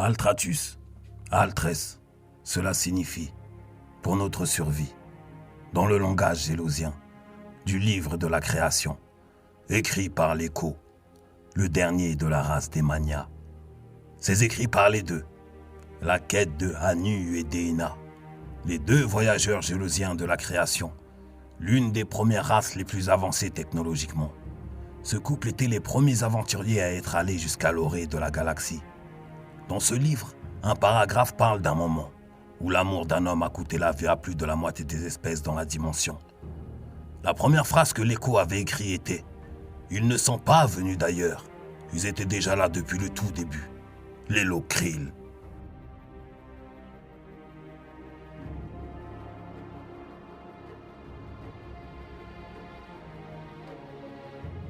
Altratus, Altres, cela signifie « pour notre survie » dans le langage gélosien du livre de la création, écrit par l'Écho, le dernier de la race des Manias. Ces écrits parlaient d'eux, la quête de Anu et d'Eina, les deux voyageurs gélosiens de la création, l'une des premières races les plus avancées technologiquement. Ce couple était les premiers aventuriers à être allés jusqu'à l'orée de la galaxie. Dans ce livre, un paragraphe parle d'un moment où l'amour d'un homme a coûté la vie à plus de la moitié des espèces dans la dimension. La première phrase que l'Écho avait écrite était « Ils ne sont pas venus d'ailleurs, ils étaient déjà là depuis le tout début. Les Lokrill. »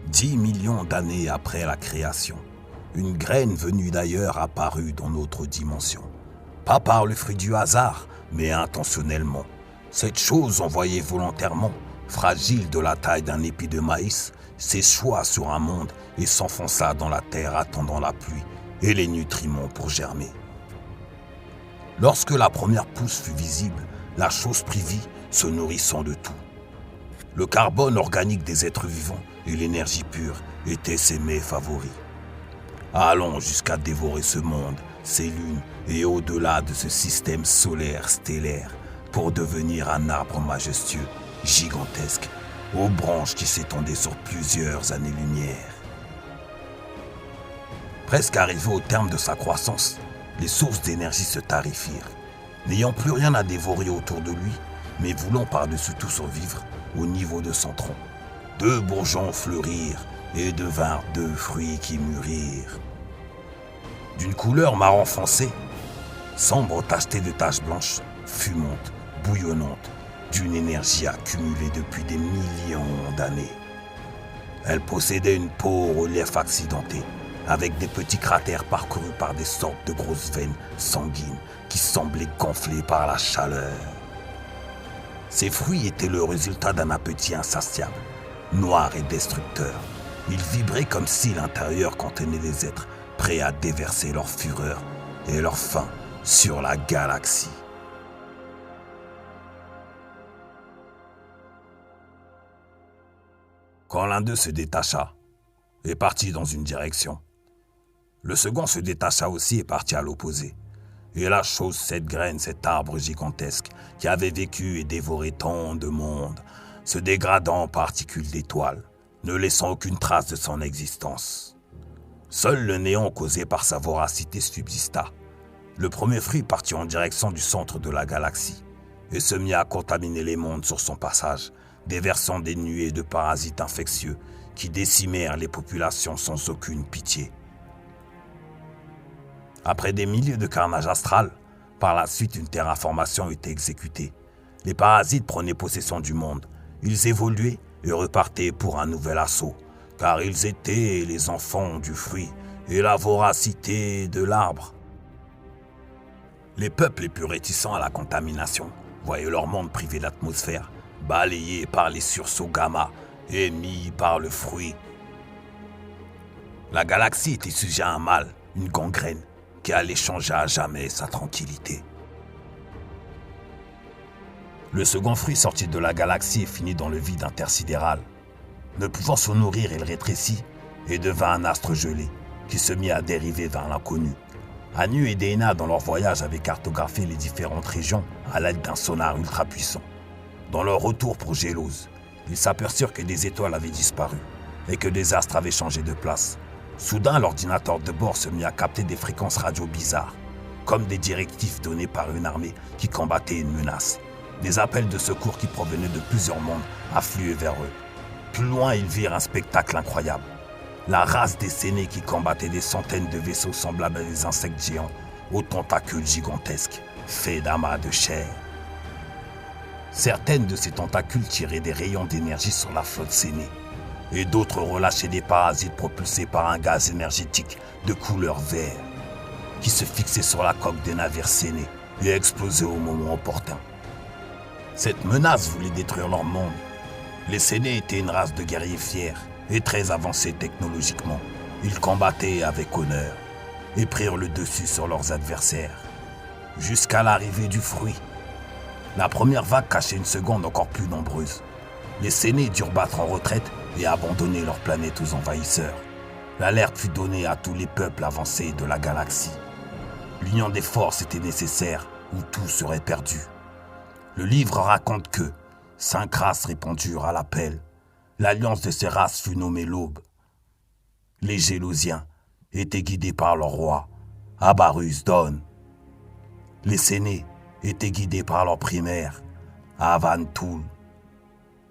10 millions d'années après la création, une graine venue d'ailleurs apparut dans notre dimension. Pas par le fruit du hasard, mais intentionnellement. Cette chose envoyée volontairement, fragile de la taille d'un épi de maïs, s'échoua sur un monde et s'enfonça dans la terre attendant la pluie et les nutriments pour germer. Lorsque la première pousse fut visible, la chose prit vie, se nourrissant de tout. Le carbone organique des êtres vivants et l'énergie pure étaient ses mets favoris. Allons jusqu'à dévorer ce monde, ses lunes et au-delà de ce système solaire stellaire pour devenir un arbre majestueux, gigantesque, aux branches qui s'étendaient sur plusieurs années-lumière. Presque arrivé au terme de sa croissance, les sources d'énergie se tarifirent, n'ayant plus rien à dévorer autour de lui, mais voulant par-dessus tout survivre au niveau de son tronc. 2 bourgeons fleurirent et devinrent 2 fruits qui mûrirent. D'une couleur marron foncé, sombre tachetée de taches blanches, fumante, bouillonnante, d'une énergie accumulée depuis des millions d'années. Elle possédait une peau au relief accidenté, avec des petits cratères parcourus par des sortes de grosses veines sanguines qui semblaient gonflées par la chaleur. Ces fruits étaient le résultat d'un appétit insatiable, noir et destructeur. Ils vibraient comme si l'intérieur contenait des êtres prêts à déverser leur fureur et leur faim sur la galaxie. Quand l'un d'eux se détacha et partit dans une direction, le second se détacha aussi et partit à l'opposé. Et la chose, cette graine, cet arbre gigantesque qui avait vécu et dévoré tant de monde, se dégradant en particules d'étoiles, ne laissant aucune trace de son existence. Seul le néant causé par sa voracité subsista. Le premier fruit partit en direction du centre de la galaxie et se mit à contaminer les mondes sur son passage, déversant des nuées de parasites infectieux qui décimèrent les populations sans aucune pitié. Après des milliers de carnages astral, par la suite une terraformation était exécutée. Les parasites prenaient possession du monde. Ils évoluaient et repartaient pour un nouvel assaut, car ils étaient les enfants du fruit et la voracité de l'arbre. Les peuples les plus réticents à la contamination voyaient leur monde privé d'atmosphère, balayé par les sursauts gamma émis par le fruit. La galaxie était sujet à un mal, une gangrène, qui allait changer à jamais sa tranquillité. Le second fruit sortit de la galaxie et finit dans le vide intersidéral. Ne pouvant se nourrir, il rétrécit et devint un astre gelé, qui se mit à dériver vers l'inconnu. Anu et Deina, dans leur voyage, avaient cartographié les différentes régions à l'aide d'un sonar ultra puissant. Dans leur retour pour Gélos, ils s'aperçurent que des étoiles avaient disparu et que des astres avaient changé de place. Soudain, l'ordinateur de bord se mit à capter des fréquences radio bizarres, comme des directives données par une armée qui combattait une menace. Des appels de secours qui provenaient de plusieurs mondes affluaient vers eux. Plus loin, ils virent un spectacle incroyable. La race des Sénés qui combattait des centaines de vaisseaux semblables à des insectes géants aux tentacules gigantesques, faits d'amas de chair. Certaines de ces tentacules tiraient des rayons d'énergie sur la flotte Sénée, et d'autres relâchaient des parasites propulsés par un gaz énergétique de couleur vert, qui se fixait sur la coque des navires Sénés et explosait au moment opportun. Cette menace voulait détruire leur monde. Les Sénés étaient une race de guerriers fiers et très avancés technologiquement. Ils combattaient avec honneur. et prirent le dessus sur leurs adversaires, jusqu'à l'arrivée du fruit. La première vague cachait une seconde encore plus nombreuse. Les Sénés durent battre en retraite et abandonner leur planète aux envahisseurs. L'alerte fut donnée à tous les peuples avancés de la galaxie. L'union des forces était nécessaire ou tout serait perdu. Le livre raconte que 5 races répondirent à l'appel. L'alliance de ces races fut nommée l'Aube. Les Gélosiens étaient guidés par leur roi, Abarus Don. Les Sénés étaient guidés par leur primaire, Avantul.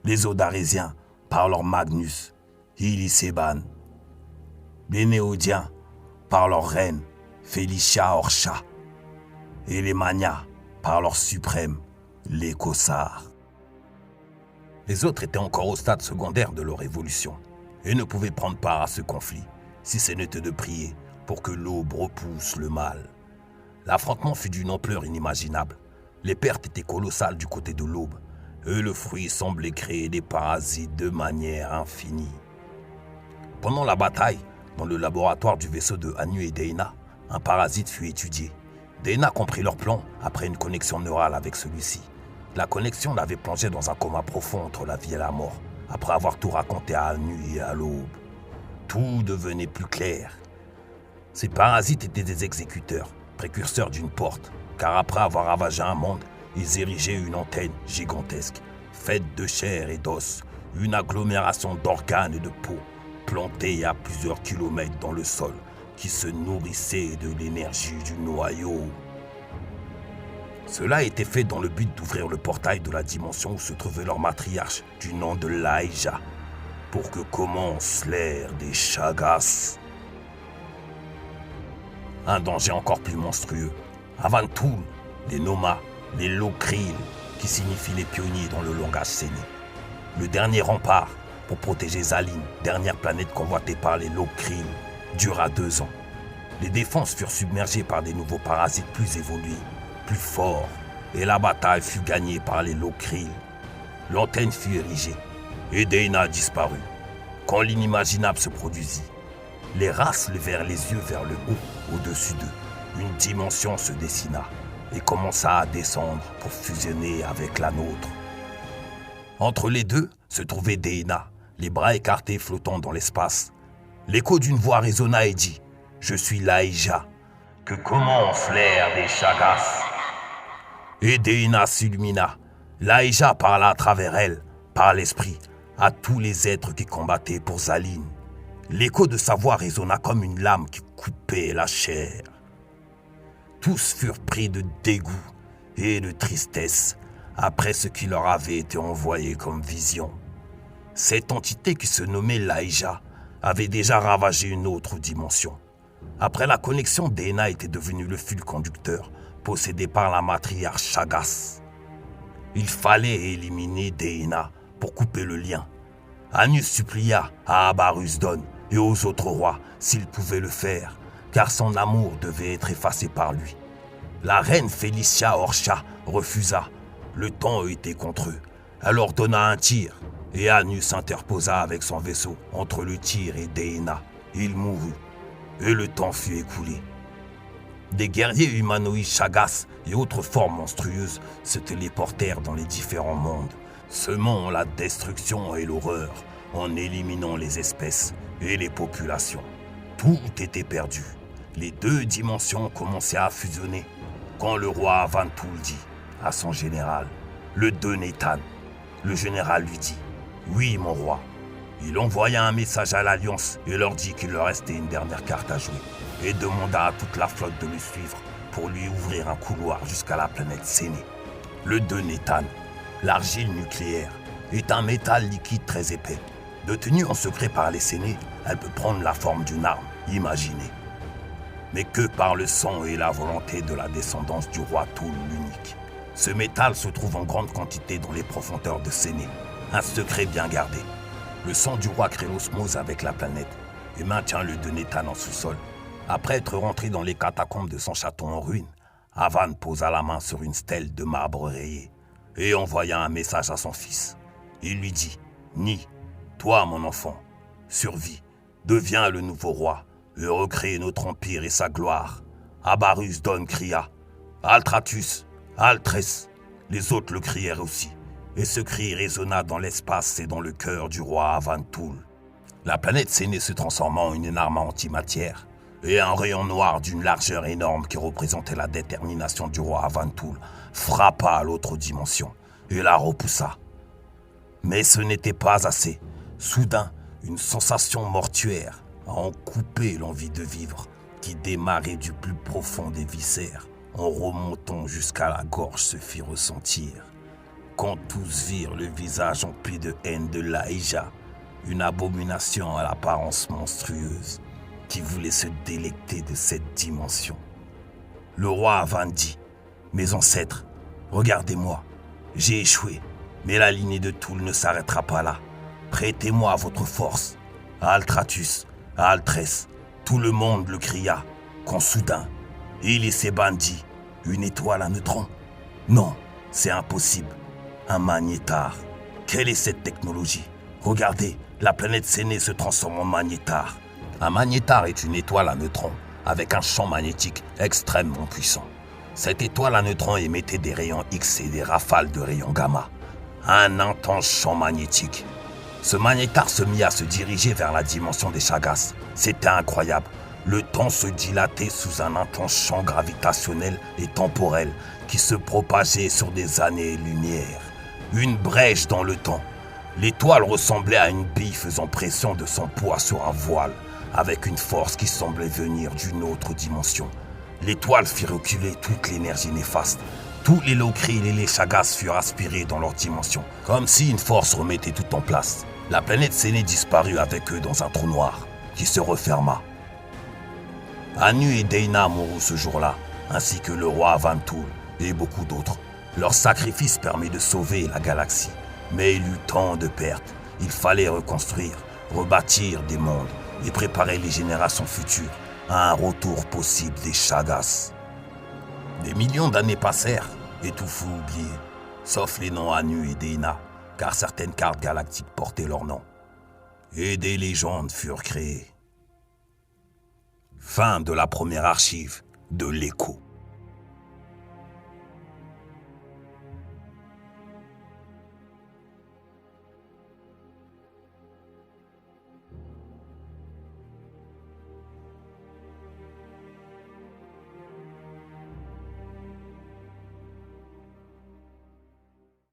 Les Odarésiens par leur Magnus, Iliseban. Les Néodiens par leur reine, Felicia Orcha. Et les Mania par leur suprême, les Kossars. Les autres étaient encore au stade secondaire de leur évolution et ne pouvaient prendre part à ce conflit, si ce n'était de prier pour que l'Aube repousse le mal. L'affrontement fut d'une ampleur inimaginable. Les pertes étaient colossales du côté de l'Aube, et le fruit semblait créer des parasites de manière infinie. Pendant la bataille, dans le laboratoire du vaisseau de Anu et Deina, un parasite fut étudié. Deina comprit leur plan après une connexion neurale avec celui-ci. La connexion l'avait plongé dans un coma profond entre la vie et la mort, après avoir tout raconté à Anu et à l'Aube. Tout devenait plus clair. Ces parasites étaient des exécuteurs, précurseurs d'une porte, car après avoir ravagé un monde, ils érigeaient une antenne gigantesque, faite de chair et d'os, une agglomération d'organes et de peau, plantée à plusieurs kilomètres dans le sol, qui se nourrissait de l'énergie du noyau. Cela était fait dans le but d'ouvrir le portail de la dimension où se trouvait leur matriarche, du nom de Laïja, pour que commence l'ère des Chagas. Un danger encore plus monstrueux. Avantul, les Nomas, les Lokril, qui signifient les pionniers dans le langage séné. Le dernier rempart pour protéger Zaline, dernière planète convoitée par les Lokril, dura 2 ans. Les défenses furent submergées par des nouveaux parasites plus évolués, plus forts, et la bataille fut gagnée par les Lokril. L'antenne fut érigée, et Deina disparut. Quand l'inimaginable se produisit, les races levèrent les yeux vers le haut, au-dessus d'eux. Une dimension se dessina et commença à descendre pour fusionner avec la nôtre. Entre les deux se trouvait Deina, les bras écartés flottant dans l'espace. L'écho d'une voix résonna et dit « Je suis Laïja, que commence l'ère des Chagas ?» Et Deina s'illumina. Laïja parla à travers elle, par l'esprit, à tous les êtres qui combattaient pour Zaline. L'écho de sa voix résonna comme une lame qui coupait la chair. Tous furent pris de dégoût et de tristesse après ce qui leur avait été envoyé comme vision. Cette entité qui se nommait Laïja avait déjà ravagé une autre dimension. Après la connexion, Deina était devenu le fil conducteur possédé par la matriarche Chagas. Il fallait éliminer Deina pour couper le lien. Anus supplia à Abarus Don et aux autres rois s'ils pouvaient le faire, car son amour devait être effacé par lui. La reine Felicia Orcha refusa. Le temps était contre eux. Elle ordonna un tir, et Anus s'interposa avec son vaisseau entre le tir et Deina. Il mourut, et le temps fut écoulé. Des guerriers humanoïdes Chagas et autres formes monstrueuses se téléportèrent dans les différents mondes, semant la destruction et l'horreur en éliminant les espèces et les populations. Tout était perdu. Les 2 dimensions commençaient à fusionner quand le roi Avantul dit à son général, le Denetan. Le général lui dit « Oui, mon roi ». Il envoya un message à l'Alliance et leur dit qu'il leur restait une dernière carte à jouer et demanda à toute la flotte de le suivre pour lui ouvrir un couloir jusqu'à la planète Séné. Le Denetan, l'argile nucléaire, est un métal liquide très épais. Détenue en secret par les Sénés, elle peut prendre la forme d'une arme, imaginez. Mais que par le sang et la volonté de la descendance du roi Toul l'unique. Ce métal se trouve en grande quantité dans les profondeurs de Séné, un secret bien gardé. Le sang du roi crée l'osmose avec la planète et maintient le Denetan en sous-sol. Après être rentré dans les catacombes de son château en ruine, Avan posa la main sur une stèle de marbre rayé et envoya un message à son fils. Il lui dit « Ni, toi mon enfant, survis, deviens le nouveau roi, et recréer notre empire et sa gloire. Abarus Don cria. Altratus, Altres. Les autres le crièrent aussi, et ce cri résonna dans l'espace et dans le cœur du roi Avantoul. La planète Séné se transforma en une énorme antimatière, et un rayon noir d'une largeur énorme qui représentait la détermination du roi Avantoul frappa à l'autre dimension et la repoussa. Mais ce n'était pas assez. Soudain, une sensation mortuaire a en coupé l'envie de vivre qui démarrait du plus profond des viscères en remontant jusqu'à la gorge se fit ressentir. Quand tous virent le visage empli de haine de Laïja, une abomination à l'apparence monstrueuse qui voulait se délecter de cette dimension. Le roi Avan dit « Mes ancêtres, regardez-moi, j'ai échoué, mais la lignée de Toul ne s'arrêtera pas là. Prêtez-moi votre force. » À Altratus, à Altrès, tout le monde le cria, quand soudain, il et ses bandits, une étoile à neutrons. Non, c'est impossible. Un magnétar. Quelle est cette technologie? Regardez, la planète Séné se transforme en magnétar. Un magnétar est une étoile à neutrons avec un champ magnétique extrêmement puissant. Cette étoile à neutrons émettait des rayons X et des rafales de rayons gamma. Un intense champ magnétique. Ce magnétar se mit à se diriger vers la dimension des Chagas. C'était incroyable. Le temps se dilatait sous un intense champ gravitationnel et temporel qui se propageait sur des années-lumière. Une brèche dans le temps. L'étoile ressemblait à une bille faisant pression de son poids sur un voile, avec une force qui semblait venir d'une autre dimension. L'étoile fit reculer toute l'énergie néfaste. Tous les Locrils et les Chagas furent aspirés dans leur dimension, comme si une force remettait tout en place. La planète Séné disparut avec eux dans un trou noir, qui se referma. Anu et Dana moururent ce jour-là, ainsi que le roi Avantoul et beaucoup d'autres. Leur sacrifice permit de sauver la galaxie. Mais il eut tant de pertes. Il fallait reconstruire, rebâtir des mondes et préparer les générations futures à un retour possible des Chagas. Des millions d'années passèrent et tout fut oublié, sauf les noms Anu et Dana, car certaines cartes galactiques portaient leur nom. Et des légendes furent créées. Fin de la première archive de l'Écho.